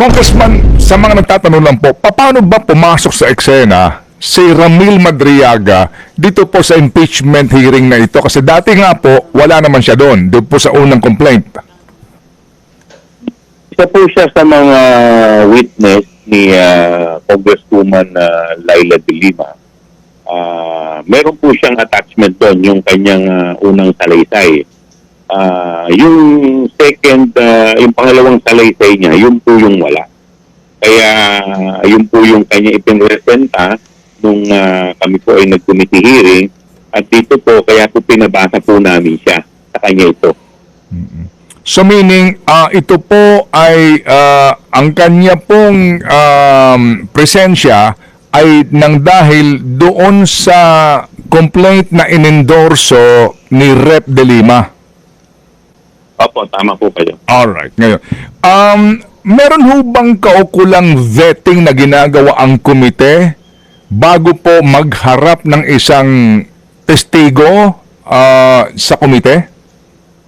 Congressman, sa mga nagtatanong lang po, paano ba pumasok sa eksena si Ramil Madriaga dito po sa impeachment hearing na ito? Kasi dati nga po, wala naman siya doon po sa unang complaint. Isa po siya sa mga witness ni Congresswoman Laila De Lima. Meron po siyang attachment doon, yung kanyang unang salaysay. Yung second, yung pangalawang salaysay niya, yun po yung wala. Kaya yun po yung kanya ipinresenta nung kami po ay nag-committee hearing. At dito po, kaya po pinabasa po namin siya sa kanya ito. So meaning, ito po ay ang kanya pong presensya ay nang dahil doon sa complaint na inendorso ni Rep. De Lima. Opo, tama po kayo. Alright. Ngayon, meron ho bang kaukulang vetting na ginagawa ang komite bago po magharap ng isang testigo sa komite?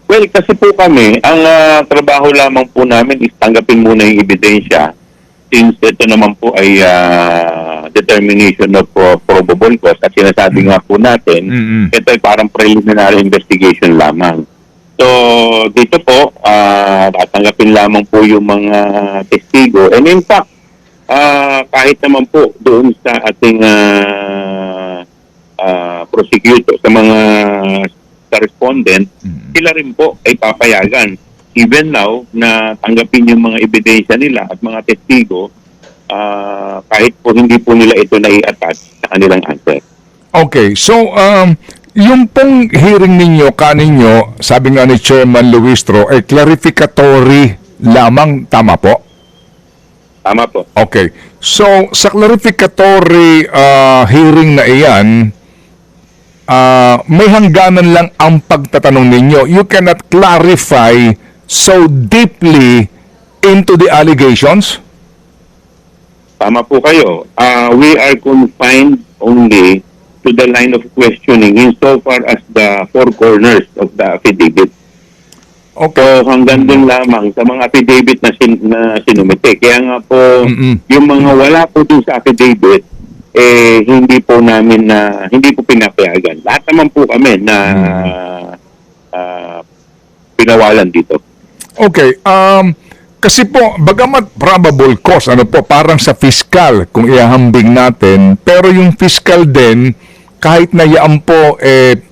Well, kasi po kami, ang trabaho lamang po namin is tanggapin muna yung ebidensya since ito naman po ay determination of probable cause at sinasabi nga po natin, ito ay parang preliminary investigation lamang. So, dito po, tatanggapin lamang po yung mga testigo. And in fact, kahit naman po doon sa ating prosecutor, sa mga respondent, sila rin po ay papayagan. Even now, na tanggapin yung mga ebidensya nila at mga testigo, kahit po hindi po nila ito nai-attach sa kanilang answer. Okay, so yung pong hearing ninyo, kaninyo, sabi nga ni Chairman Luistro, ay clarificatory lamang, tama po? Tama po. Okay, so sa clarificatory hearing na iyan, may hangganan lang ang pagtatanong ninyo. You cannot clarify so deeply into the allegations? Tama po kayo. We are confined only to the line of questioning insofar as the four corners of the affidavit. Okay. So hanggang dun lamang sa mga affidavit na, sinumite. Kaya nga po, yung mga wala po dun sa affidavit, hindi po namin hindi po pinapayagan. Lahat naman po kami na pinawalan dito. Okay, kasi po, bagamat probable cause, parang sa fiscal, kung ihahambing natin, pero yung fiscal din, kahit na yan po,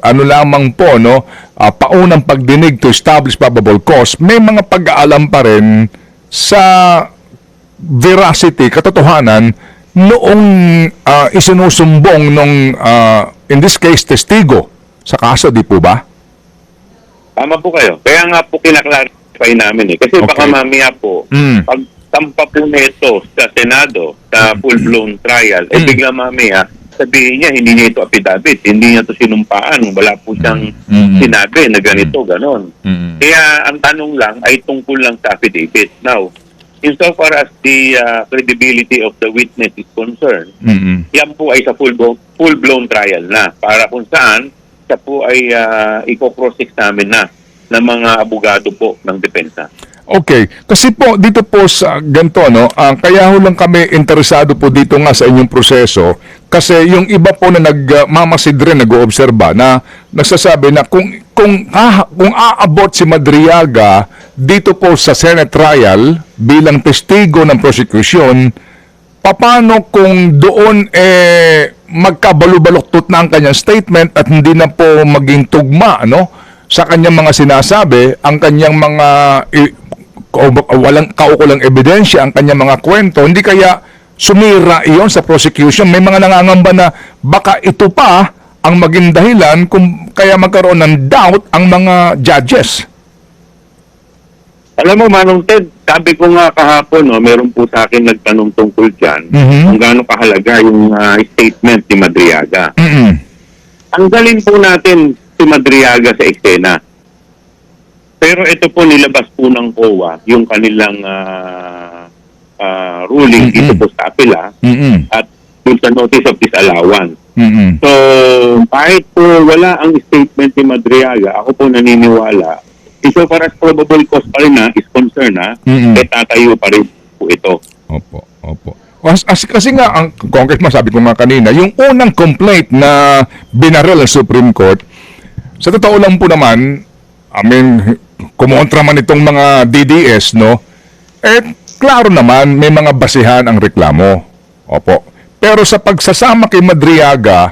lamang po, paunang pagdinig to establish probable cause, may mga pag-aalam pa rin sa veracity, katotohanan, noong isinusumbong nung, in this case, testigo sa kaso, di po ba? Tama po kayo. Kaya nga po kinaklarify namin Kasi baka mamaya po, pag tampa po nito sa Senado, sa full-blown trial, bigla mamaya, sabihin niya, hindi niya ito affidavit, hindi niya ito sinumpaan, wala po siyang sinabi na ganito, ganon. Kaya ang tanong lang ay tungkol lang sa affidavit. Now, insofar as the credibility of the witness is concerned, yan po ay sa full-blown trial na, para kung saan, siya po ay i-cross-examine na ng mga abogado po ng depensa. Okay. Kasi po, dito po sa ganito, kaya ho lang kami interesado po dito nga sa inyong proseso kasi yung iba po na nagmamasid rin, nag-oobserba na nagsasabi na kung aabot si Madriaga dito po sa Senate trial bilang testigo ng prosecution, paano kung doon magkabalubaluktot na ang kanyang statement at hindi na po maging tugma sa kanyang mga sinasabi, ang kanyang mga walang kaukulang ebidensya, ang kanyang mga kwento, hindi kaya sumira iyon sa prosecution? May mga nangangamba na baka ito pa ang maging dahilan kung kaya magkaroon ng doubt ang mga judges. Alam mo, Manong Ted, sabi ko nga kahapon, meron po sa akin nagtanong tungkol dyan kung gaano kahalaga yung statement ni Madriaga. Ang galing po natin si Madriaga sa eksena. Pero ito po nilabas po ng COA, yung kanilang ruling dito po sa apela at yung sa notice of disallowance. So, kahit po wala ang statement ni Madriaga, ako po naniniwala, so far as probable cause pa rin is concerned, tatayo pa rin po ito. Opo, opo. Kasi nga, ang Congressman, sabi ko nga kanina, yung unang complaint na binaril ng Supreme Court, sa totoo lang po naman, I mean, kumontra man itong mga DDS, no? Klaro naman, may mga basihan ang reklamo. Opo. Pero sa pagsasama kay Madriaga,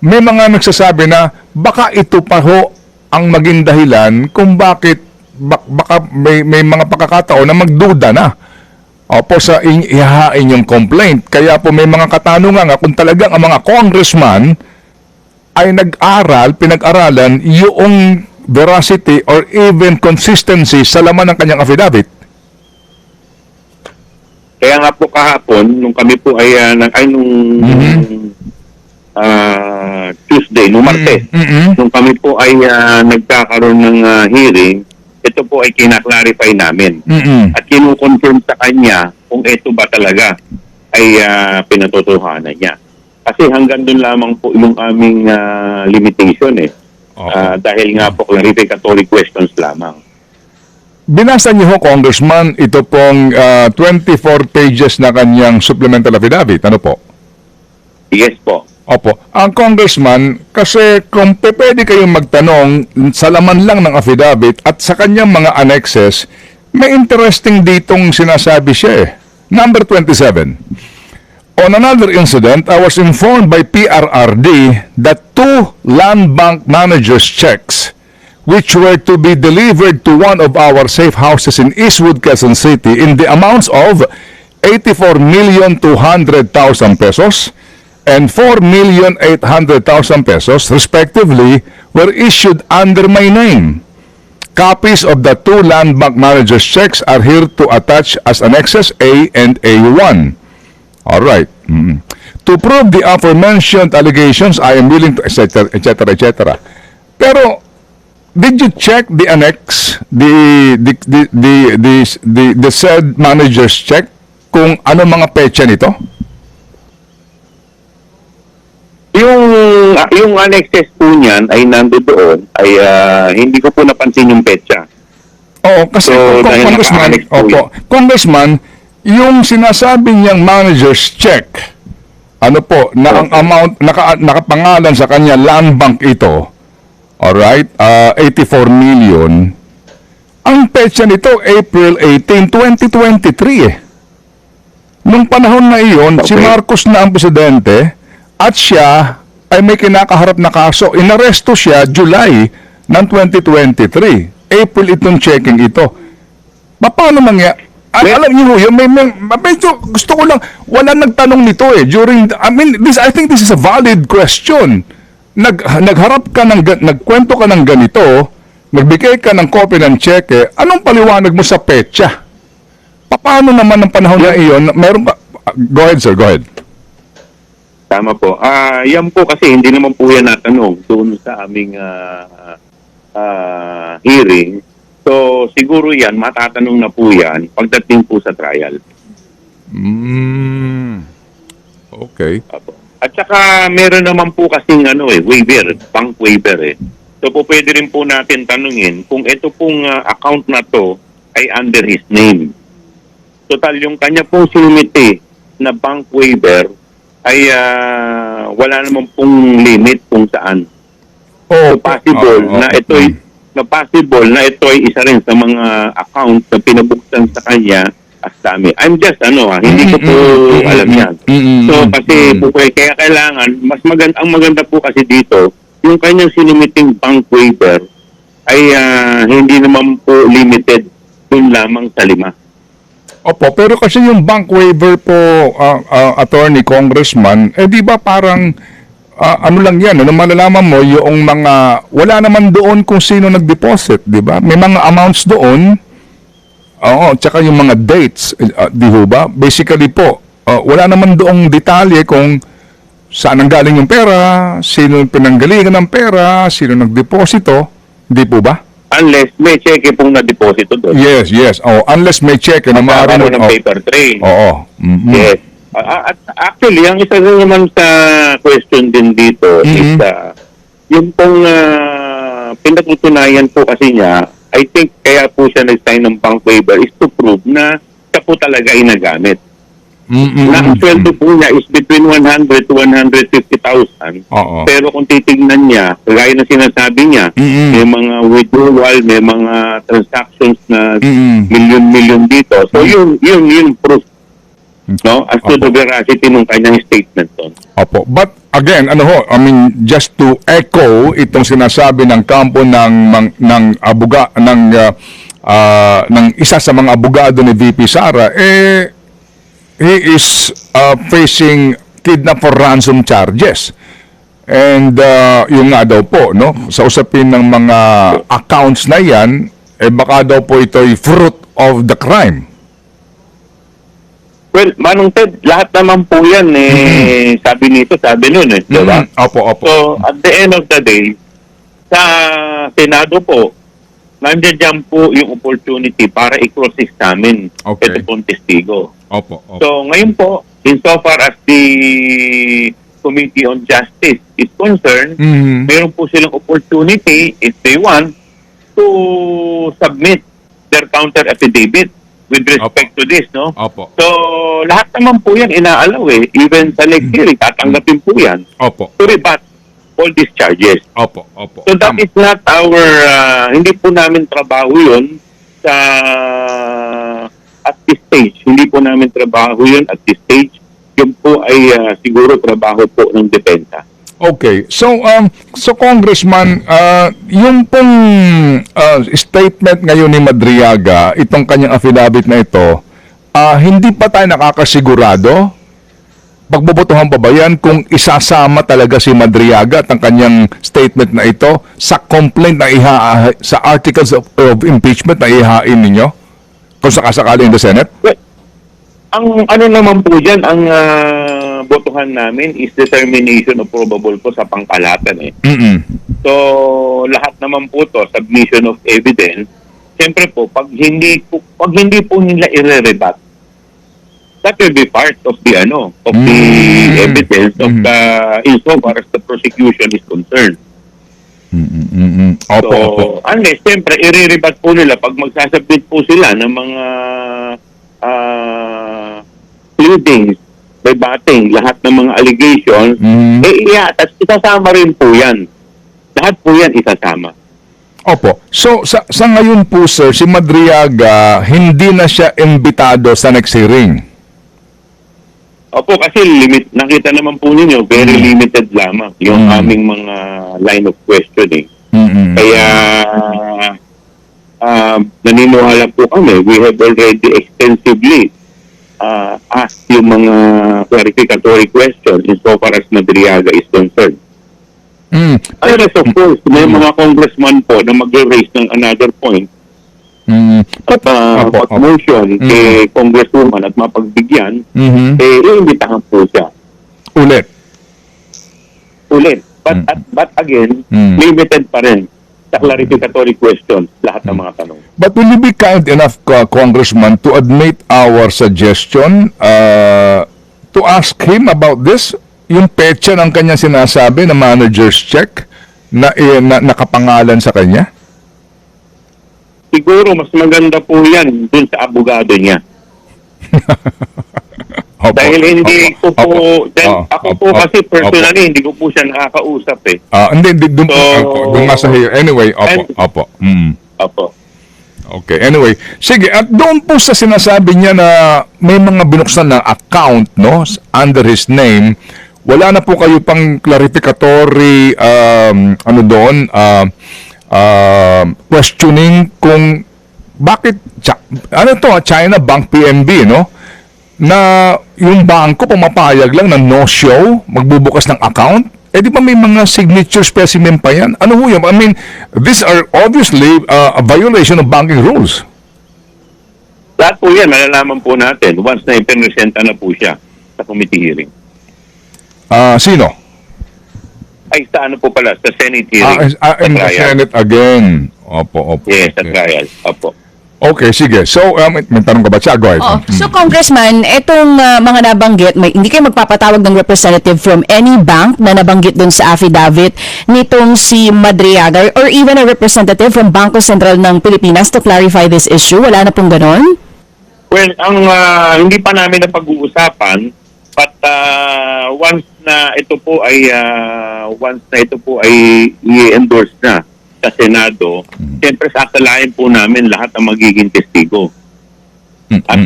may mga nagsasabi na baka ito pa ho ang maging dahilan kung bakit baka may mga pagkakataon na magduda na. Opo, sa ihahain yung complaint. Kaya po may mga katanungan nga kung talagang ang mga congressman ay nag-aral, pinag-aralan yung veracity or even consistency sa laman ng kanyang affidavit. Kaya nga po kahapon, nung kami po ay Tuesday, nung Martes, nung kami po ay nagkakaroon ng hearing, ito po ay kinaklarify namin. At kinukonfirm sa kanya kung ito ba talaga ay pinatotohanan niya. Kasi hanggang doon lamang po yung aming limitation dahil nga po clarificatory questions lamang. Binasa niyo ho, Congressman, ito pong 24 pages na kanyang supplemental affidavit. Ano po? Yes po. Opo. Ang Congressman, kasi kung pwede kayong magtanong sa laman lang ng affidavit at sa kanyang mga annexes, may interesting ditong sinasabi siya eh. Number 27. On another incident, I was informed by PRRD that 2 land bank managers' checks which were to be delivered to one of our safe houses in Eastwood, Quezon City in the amounts of 84,200,000 pesos and 4,800,000 pesos, respectively, were issued under my name. Copies of the 2 land bank managers' checks are here to attach as annexes A and A1. All right. To prove the aforementioned allegations, I am willing to etc. etc. etc. Pero did you check the annex, the said manager's check, kung ano mga petsa nito? Yung annexes po niyan ay nandoon ay hindi ko po napansin yung petsa. Oo, kasi Congressman, yung sinasabi niyang manager's check, ano po, na ang amount, nakapangalan sa kanya land bank ito, alright, 84 million, ang petsa nito, April 18, 2023 eh. Nung panahon na iyon, si Marcos na ang presidente, at siya ay may kinakaharap na kaso. Inaresto siya July ng 2023. April itong checking ito. Paano mangyari? Alam niyo yun, medyo gusto ko lang, wala nagtanong nito eh. I think this is a valid question. Nagharap ka nagkwento ka ng ganito, nagbigay ka ng copy ng cheque, anong paliwanag mo sa petsa? Paano naman ng panahon na iyon? Meron pa, go ahead sir, go ahead. Tama po. Yan po kasi hindi naman po yan natanong doon sa aming hearing. So siguro yan, matatanong na po yan pagdating po sa trial. Okay. At saka meron naman po kasing waiver, bank waiver eh. So po pwede rin po natin tanungin kung ito pong account na to ay under his name. Total yung kanya pong sinumite na bank waiver ay wala naman pong limit kung saan. So possible na ito ay isa rin sa mga account na pinabuksan sa kanya as dami. I'm just hindi ko po alam yan. So kasi po kaya kailangan ang maganda po kasi dito yung kanyang sinumiting bank waiver ay hindi naman po limited dun lamang sa 5. Opo, pero kasi yung bank waiver po, attorney, congressman, di ba parang, ano lang yan, malalaman mo yung mga, wala naman doon kung sino nag-deposit, di ba? May mga amounts doon, tsaka yung mga dates, di ba? Basically po, wala naman doong detalye kung saan nanggaling yung pera, sino pinanggalingan ng pera, sino nag-deposito, di po ba? Unless may cheque pong na-deposito doon. Yes. Unless may cheque na maaari ng paper trail. Oo. Yes. At actually, ang isa rin naman sa question din dito is yung pong pinatutunayan po kasi niya, I think kaya po siya nag-sign ng bank waiver is to prove na siya po talaga inagamit. Mm-mm. Na ang sweldo po niya is between 100 to 150,000. Oo. Pero kung titignan niya, gaya na sinasabi niya, Mm-mm. may mga withdrawal, may mga transactions na Mm-mm. milyon-milyon dito. So yun proof, no, as to the veracity ng kanyang statement doon. Opo. But again, I mean, just to echo itong sinasabi ng kampo ng isa sa mga abogado ni VP Sara, he is facing kidnap for ransom charges. And yung nga daw po, no, sa usapin ng mga accounts na yan, baka daw po ito'y fruit of the crime. Well, Manong Ted, lahat naman po yan, sabi nito, sabi nun, di ba? Opo. So, at the end of the day, sa Senado po, nandiyan dyan po yung opportunity para i-cross-examine Okay. ito pong testigo. Opo. So, ngayon po, insofar as the Committee on Justice is concerned, Mhm. mayroon po silang opportunity, if they want, to submit their counter-affidavit with respect to this, no? Opo. So, lahat naman po yan inaalaw Even sa next hearing, tatanggapin po yan Opo. to rebut all these charges. Opo. So, that is not our, hindi po namin trabaho yun sa, at this stage. Hindi po namin trabaho yun at this stage. Yun po ay siguro trabaho po ng depensa. Okay. So Congressman, yung pong statement ngayon ni Madriaga, itong kanyang affidavit na ito, hindi pa tayo nakakasigurado. Pagbobotohan pa ba yan kung isasama talaga si Madriaga at ang kanyang statement na ito sa complaint na sa articles of impeachment na ihain ninyo? Kung sakasakali in the Senate? Well, ang ano naman po dyan, ang botohan namin is determination of probable po sa pangkalatan Mm-mm. So, lahat naman po to, submission of evidence, siyempre po, pag hindi po nila i-rebat, that will be part of the evidence of the, insofar as the prosecution is concerned. Opo. So, unless, siyempre, i-rebat po nila pag magsasubmit po sila ng mga pleadings, rebutting lahat ng mga allegations, at isasama rin po yan. Lahat po yan isasama. Opo. So, sa ngayon po, sir, si Madriaga, hindi na siya imbitado sa next hearing. Opo, kasi nakita naman po ninyo, very limited lamang yung aming mga line of questioning. Kaya, naniniwala po kami, we have already extensively asked yung mga clarificatory questions insofar as Madriaga is concerned. Unless, of course, may mga congressman po na mag-raise ng another point at pag-motion kay congresswoman at mapagbigyan, iimbitahan po siya. Ulit. But again, limited pa rin sa clarificatory questions, lahat ng mga tanong. But will you be kind enough, Congressman, to admit our suggestion to ask him about this? Yung petsa ng kanyang sinasabi na manager's check na nakapangalan sa kanya? Siguro mas maganda po yan dun sa abogado niya. Opo, Dahil hindi ko po, ako po kasi personally, opo. hindi ko po siya nakakausap Hindi, doon So, nga sa here. Anyway, opo. Opo. Okay, anyway. Sige, at doon po sa sinasabi niya na may mga binuksan na account, no, under his name, wala na po kayo pang clarificatory, questioning kung bakit, China Bank PNB, no? Na yung bangko pumapayag lang na no-show, magbubukas ng account, di ba may mga signature specimen pa yan? Ano ho yan? I mean, these are obviously a violation of banking rules. Lahat po yan, malalaman po natin once na ipinresenta na po siya sa committee hearing. Sino? Ay, sa ano po pala? Sa Senate hearing. In the Senate again. Opo. Yes, sa Okay. trial. Opo. Okay, sige. So, may tanong ka ba siya? Go ahead. Oh, so Congressman, itong mga nabanggit, hindi kayo magpapatawag ng representative from any bank na nabanggit dun sa affidavit nitong si Madriaga or even a representative from Bangko Sentral ng Pilipinas to clarify this issue? Wala na pong ganon? Well, ang hindi pa namin napag-uusapan, but once na ito po ay i-endorse na sa Senado, siyempre sasalain po namin lahat ng magiging testigo. At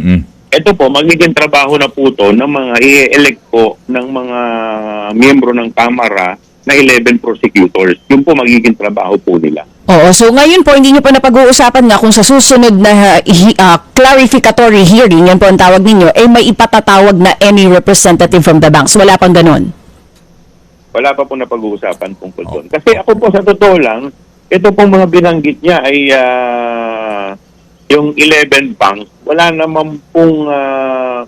ito po, magiging trabaho na po ito ng mga i-elect po ng mga miyembro ng Kamara na 11 prosecutors. Yun po magiging trabaho po nila. Oo, so ngayon po hindi niyo pa napag-uusapan nga kung sa susunod na clarificatory hearing, yan po ang tawag ninyo, may ipatatawag na any representative from the banks. Wala pang ganun. Wala pa po napag-uusapan tungkol doon. Kasi ako po sa totoo lang, ito pong mga binanggit niya ay yung 11 banks, wala naman pong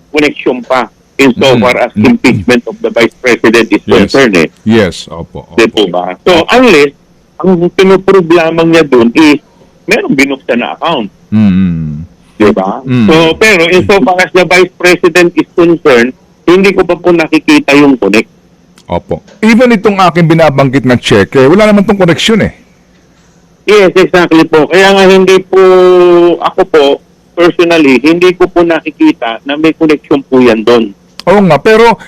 connection pa insofar as impeachment of the Vice President is concerned. Yes, opo. Di po ba? So, unless, ang pinuprove lamang niya doon is merong binuksan na account. Di ba? So, pero insofar as the Vice President is concerned, hindi ko pa po nakikita yung connect. Opo. Even itong aking binabanggit na check, wala naman tong connection eh. Yes, exactly po. Kaya nga hindi po, ako po, personally, hindi ko po nakikita na may connection po yan doon. Oo nga, pero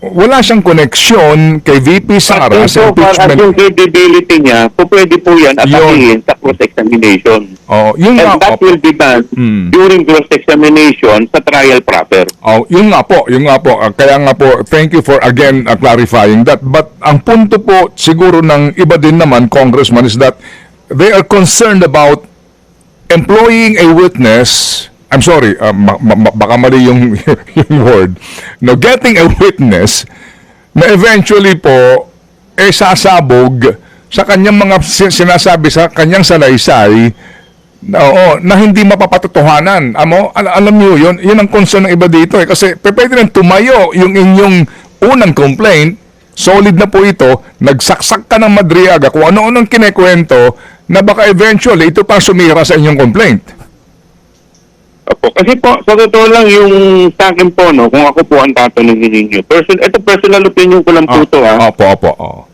wala siyang connection kay VP Sara sa So far as impeachment. yung credibility niya, po pwede po yan atakihin sa cross-examination. Oh, yun nga, And that opo. will be done during cross-examination sa trial proper. Oh, yun nga po, yun nga po. Kaya nga po, thank you for again clarifying that. But ang punto po siguro ng iba din naman, Congressman, is that they are concerned about employing a witness. I'm sorry, baka mali yung, yung word. No, getting a witness na eventually po sasabog sa kanyang mga sinasabi sa kanyang salaysay na hindi mapapatotohanan. Alam niyo yun ang concern ng iba dito kasi pwede rin tumayo yung inyong unang complaint, solid na po ito, nagsaksak ka ng Madriaga kung ano-anong kinekwento na baka eventually ito pa sumira sa inyong complaint. Opo. Kasi po, sa totoo lang yung sa akin po, no, kung ako po ang tatanungin ninyo, ito personal opinion ko lang po ito, ha. Opo.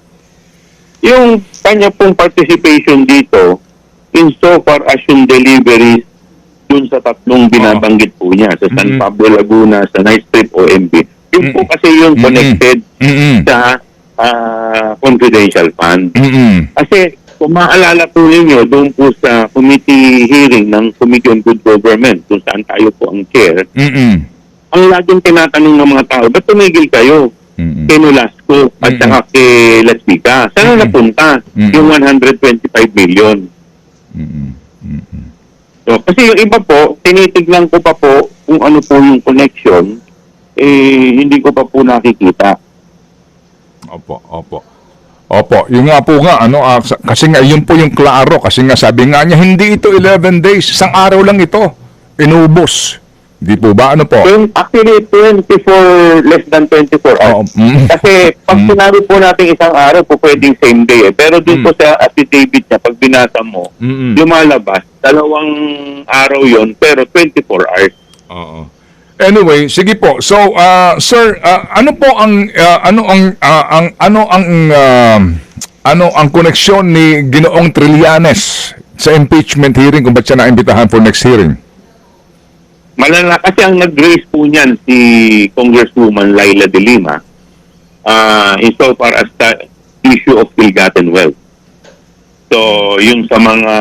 Yung kanya pong participation dito, insofar as yung deliveries dun sa tatlong binabanggit po niya, sa San Pablo, Laguna, sa Nice Trip, OMB, yun po kasi yung connected sa confidential fund. Kasi, kung maalala po ninyo, doon po sa committee hearing ng Committee on Good Government, kung saan tayo po ang chair, ang laging tinatanong ng mga tao, ba't tumigil kayo? Kay Nolasco at saka kay Las Pica. Saan napunta yung 125 million? So, kasi yung iba po, tinitignan ko pa po kung ano po yung connection, hindi ko pa po nakikita. Opo, yung nga po nga, kasi nga, yun po yung klaro, kasi nga sabi nga niya, hindi ito 11 days, isang araw lang ito, inubos. Di po ba, ano po? Actually, less than 24 hours. Kasi, pag sinabi po natin isang araw, po pwedeng same day. Pero dun po sa affidavit niya, pag binasa mo, lumalabas, 2 araw yon pero 24 hours. Anyway, sige po. So, sir, ano po ang ano ang koneksyon ni Ginoong Trillanes sa impeachment hearing kung ba't siya naimbitahan for next hearing? Malala kasi ang nag-raise po niyan si Congresswoman Laila de Lima insofar as the issue of ill-gotten wealth. So, yung sa mga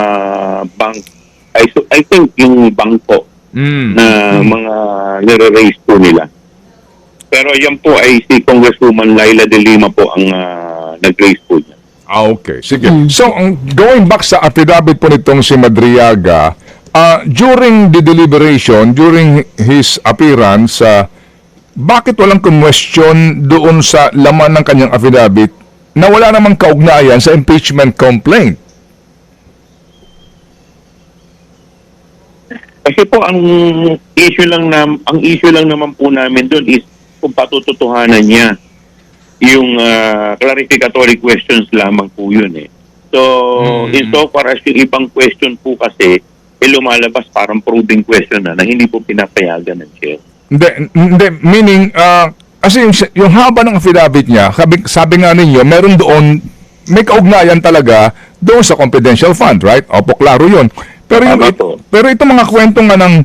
bank, I think yung bangko na mga nire-raise po nila. Pero yan po ay si Congresswoman Laila de Lima po ang nag-raise po niya. Okay. Sige. So, going back sa affidavit po nitong si Madriaga, during the deliberation, during his appearance, bakit walang question doon sa laman ng kanyang affidavit na wala namang kaugnayan sa impeachment complaint? Kasi po ang issue lang naman po namin doon is kung patututuhanan niya yung clarificatory questions lamang po yun eh. So, insofar as yung ibang question po kasi lumalabas parang probing question na hindi po pinapayagan ng chair. Hindi, meaning, kasi yung haba ng affidavit niya, sabi nga ninyo, meron doon, may kaugnayan talaga doon sa confidential fund, right? Opo, klaro yun. Pero itong mga kwento nga ng,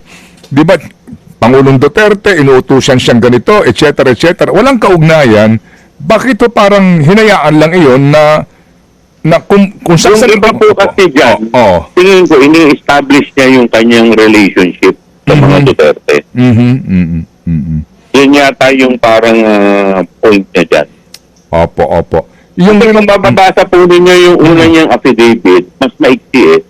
di ba, Pangulong Duterte, inuutusan siyang ganito, etc., etc. Walang kaugnayan. Bakit to parang hinayaan lang iyon na kung Yung saan iba po kasi dyan, tingin ko, ini-establish niya yung kanyang relationship sa mga Duterte. Yun yata yung parang point niya dyan. Opo. Yung kung mababasa po ninyo yung una niyang affidavit, mas maiksi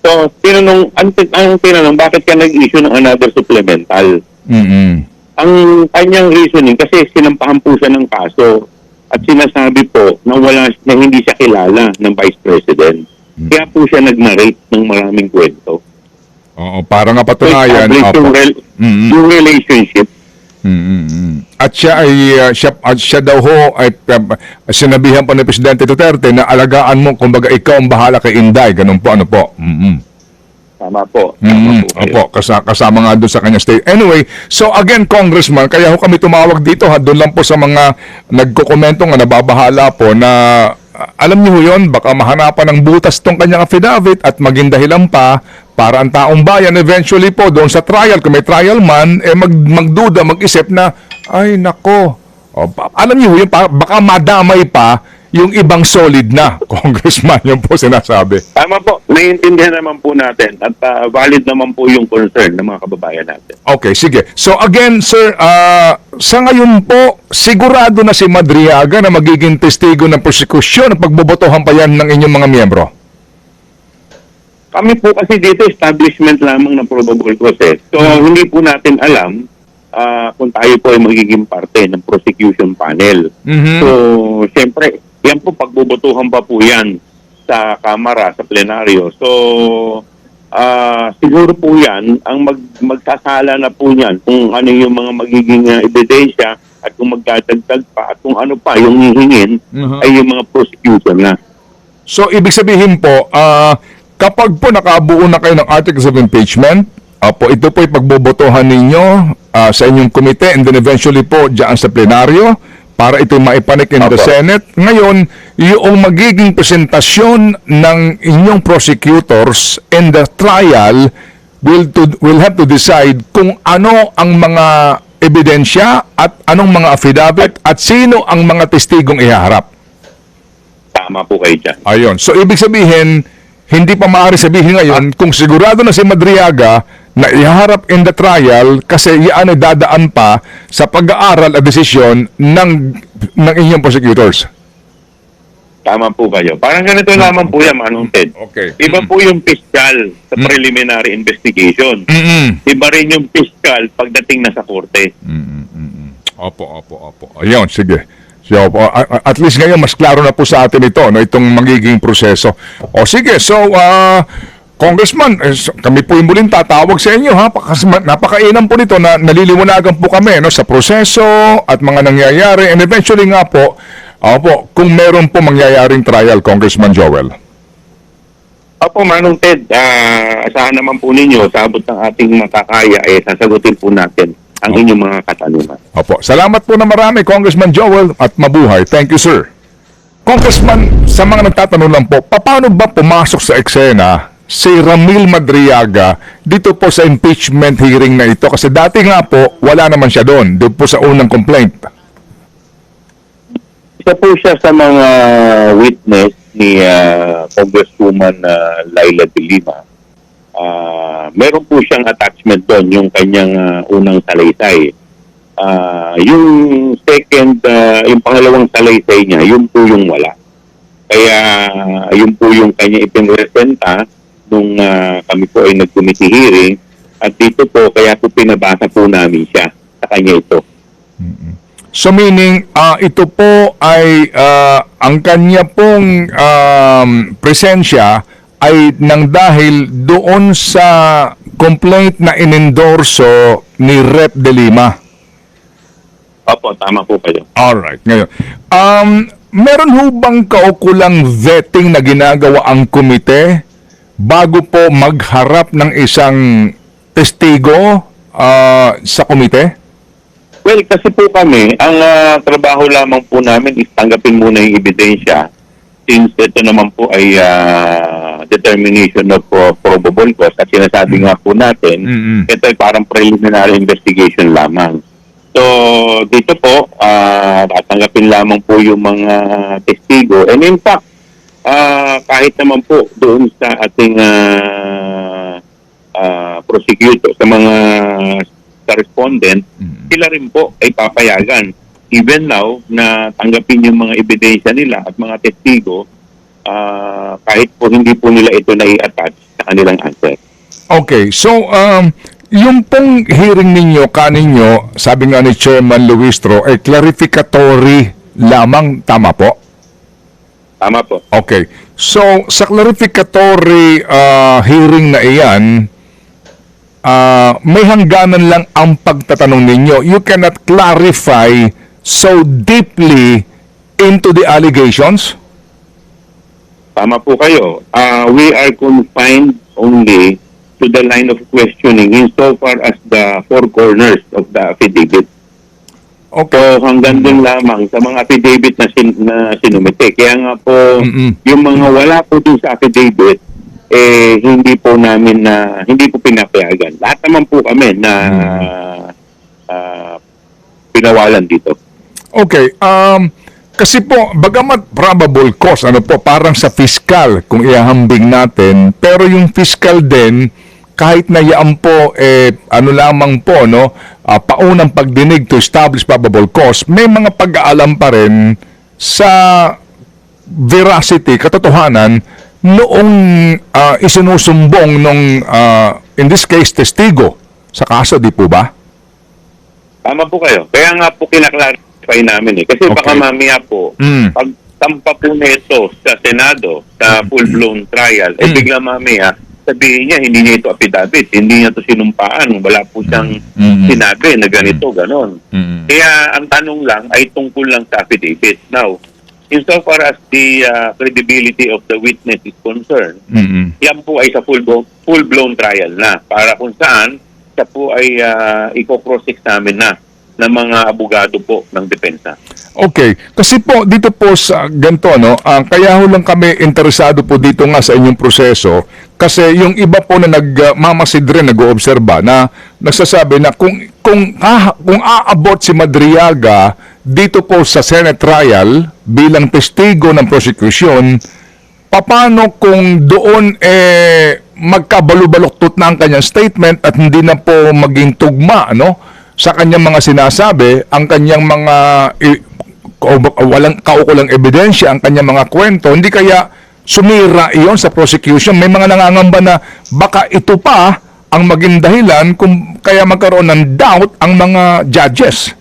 So, ang tinanong, bakit ka nag-issue ng another supplemental? Ang kanyang reasoning, kasi sinampahan po siya ng kaso at sinasabi po na hindi siya kilala ng Vice President. Kaya po siya nag-narrate ng maraming kwento. Oo, para nga patunayan. Yung relationship. At siya daw ho ay sinabihan pa ni Presidente Duterte na alagaan mo, kumbaga ikaw ang bahala kay Inday, ganun po, ano po. Tama po. Opo, kasama nga doon sa kanya state. Anyway, so again, Congressman, kaya ho kami tumawag dito, doon lang po sa mga nagkokomento nga nababahala po na alam niyo ho yun, baka mahanapan ng butas tong kanyang affidavit at maging dahilan pa para ang taong bayan eventually po doon sa trial, kung may trial man, magduda, mag-isip na, ay nako, alam niyo yun, baka madamay pa yung ibang solid na, Congressman, yun po sinasabi. Tama po, naiintindihan naman po natin at valid naman po yung concern ng mga kababayan natin. Okay, sige. So again, sir, sa ngayon po, sigurado na si Madriaga na magiging testigo ng prosekusyon at pagbobotohan pa yan ng inyong mga miyembro? Kami po kasi dito establishment lamang ng probable cause. So hindi po natin alam kung tayo po ay magiging parte ng prosecution panel. So siyempre, yan po pagbobotohan pa po yan sa Kamara, sa plenaryo. So siguro po yan, ang magsasala na po yan kung ano yung mga magiging ebidensya at kung magdadagdag pa at kung ano pa yung hihingin ay yung mga prosecution na. So ibig sabihin po, kapag po nakabuo na kayo ng articles of impeachment, ito po ipagbobotohan ninyo sa inyong komite and then eventually po dyan sa plenaryo para ito maipanik in the Senate. Ngayon, yung magiging presentasyon ng inyong prosecutors in the trial will have to decide kung ano ang mga ebidensya at anong mga affidavit at sino ang mga testigong ihaharap. Tama po kayo dyan. Ayun. So, ibig sabihin, hindi pa maaari sabihin ngayon kung sigurado na si Madriaga na iharap in the trial kasi yan ay dadaan pa sa pag-aaral at desisyon ng inyong prosecutors. Tama po kayo. Parang ganito naman po yan, Manong Ted. Okay. Iba po yung fiscal sa preliminary investigation. Iba rin yung fiscal pagdating na sa korte. Opo. Ayun, sige. So, at least ngayon, mas klaro na po sa atin ito, no, itong magiging proseso. O sige, so, Congressman, kami po yung muling tatawag sa inyo, ha? Kasi napakainam po nito na naliliwanagan po kami, no, sa proseso at mga nangyayari. And eventually nga po, kung meron po mangyayaring trial, Congressman Joel. Opo, Manong Ted, asahan naman po ninyo, sa abot ng ating makakaya, sasagutin po natin ang inyong mga katanungan. Opo. Salamat po na marami, Congressman Joel, at mabuhay. Thank you, sir. Congressman, sa mga nagtatanong lang po, paano ba pumasok sa eksena si Ramil Madriaga dito po sa impeachment hearing na ito? Kasi dati nga po, wala naman siya doon po sa unang complaint. Isa po siya sa mga witness ni Congresswoman Laila De Lima. Meron po siyang attachment doon, yung kanyang unang salaysay. Yung second, yung pangalawang salaysay niya, yun po yung wala. Kaya yun po yung kanya ipinresenta nung kami po ay nag-committee hearing at dito po, kaya po pinabasa po namin siya sa kanya ito. So meaning, ito po ay ang kanya pong presensya ay nang dahil doon sa complaint na inendorso ni Rep. De Lima. Opo, tama po kayo. Alright. Ngayon, meron ho bang kaukulang vetting na ginagawa ang komite bago po magharap ng isang testigo sa komite? Well, kasi po kami, ang trabaho lamang po namin is tanggapin muna yung ebidensya since ito naman po ay determination of probable cause at sinasabi nga po natin, ito ay parang preliminary investigation lamang. So, dito po, tatanggapin lamang po yung mga testigo. And in fact, kahit naman po doon sa ating prosecutor, sa mga respondent, sila rin po ay papayagan. Even now, na tanggapin yung mga ebidensya nila at mga testigo, kahit po hindi po nila ito na-i-attach sa kanilang answer. Okay, so yung pong hearing ninyo, kaninyo, sabi nga ni Chairman Luistro, ay clarificatory lamang, tama po? Tama po. Okay, so sa clarificatory hearing na iyan, may hangganan lang ang pagtatanong ninyo. You cannot clarify so deeply into the allegations? Tama po kayo. We are confined only to the line of questioning insofar as the four corners of the affidavit. Okay. So hanggang dun lamang sa mga affidavit na sinumite. Kaya nga po, yung mga wala po dun sa affidavit, hindi po namin hindi po pinapayagan. Lahat naman po kami na pinawalan dito. Okay, kasi po, bagamat probable cause, parang sa fiscal, kung ihahambing natin, pero yung fiscal din, kahit na yan po, lamang po, paunang pagdinig to establish probable cause, may mga pag-aalam pa rin sa veracity, katotohanan, noong isinusumbong nung, in this case, testigo sa kaso, di po ba? Tama po kayo. Kaya nga po kinaklarify namin Kasi baka Okay. mamaya po, pag tampa po nito sa Senado, sa full-blown trial, bigla mamaya, sabihin niya, hindi niya ito affidavit, hindi niya ito sinumpaan, wala po siyang sinabi na ganito, ganon. Kaya ang tanong lang ay tungkol lang sa affidavit. Now, insofar as the credibility of the witness is concerned, yan po ay sa full-blown trial na, para kung saan, siya po ay i-cross-examine na ng mga abogado po ng depensa. Okay. Kasi po, dito po sa ganito, kaya ho lang kami interesado po dito nga sa inyong proseso kasi yung iba po na nagmamasid rin, nag-oobserba na nagsasabi na kung aabot si Madriaga dito po sa Senate trial bilang testigo ng prosecution, paano kung doon magkabalubaluktot na ang kanyang statement at hindi na po maging tugma sa kanyang mga sinasabi, ang kanyang mga walang kaukulang ebidensya, ang kanyang mga kwento, hindi kaya sumira iyon sa prosecution? May mga nangangamba na baka ito pa ang maging dahilan kung kaya magkaroon ng doubt ang mga judges.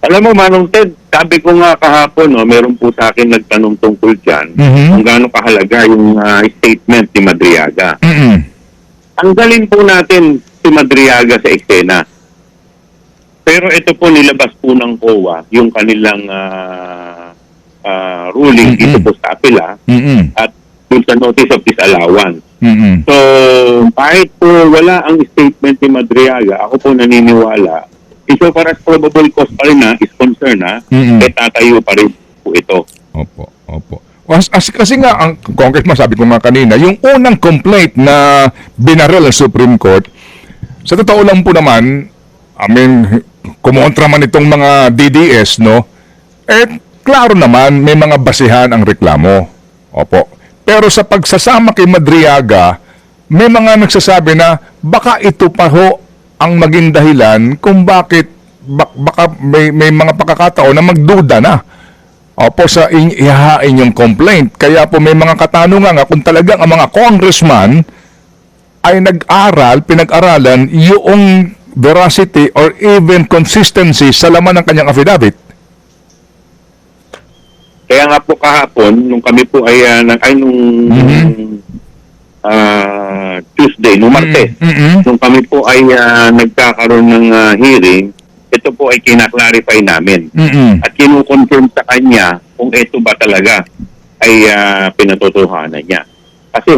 Alam mo, Manong Ted, sabi ko nga kahapon, meron po sa akin nagtanong tungkol dyan kung gaano kahalaga yung statement ni Madriaga. Tanggalin po natin si Madriaga sa eksena. Pero ito po nilabas po ng COA, yung kanilang ruling dito po sa apela at dun sa notice of disallowance. So, kahit po wala ang statement ni Madriaga, ako po naniniwala, insofar as probable cause pa rin is concerned tatayo pa rin po ito. Opo. Kasi nga, ang Congressman, sabi ko nga kanina, yung unang complaint na binaril ng Supreme Court, sa totoo lang po naman, kumontra man itong mga DDS, klaro naman, may mga basihan ang reklamo. Opo. Pero sa pagsasama kay Madriaga, may mga nagsasabi na baka ito pa ho ang maging dahilan kung bakit baka may mga pagkakataon na magduda na sa ihahain yung complaint. Kaya po may mga katanungan kung talagang ang mga congressman ay pinag-aralan yung veracity or even consistency sa laman ng kanyang affidavit. Kaya nga po kahapon, nung kami po ay Tuesday, nung Martes, nung kami po ay nagkakaroon ng hearing, ito po ay kinaklarify namin. At kinukonfirm sa kanya kung ito ba talaga ay pinatotohanan niya. Kasi